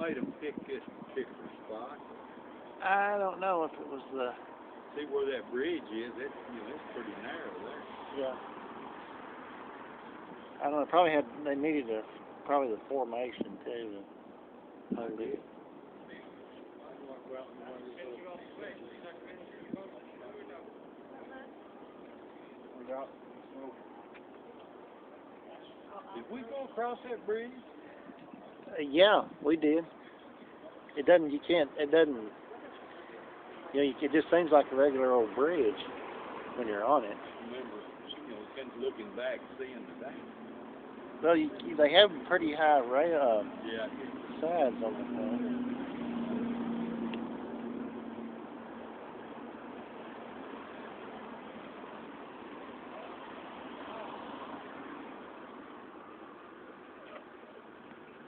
made them pick this particular spot? I don't know if it was the. See where that bridge is? It's pretty narrow there. Yeah. I don't know. They needed probably the formation too. To hold it. Did we go across that bridge? Yeah, we did. It doesn't. You can't. It doesn't. It just seems like a regular old bridge when you're on it. Remember, kind of looking back, seeing the dam. Well, they have pretty high Yeah. sides on the front.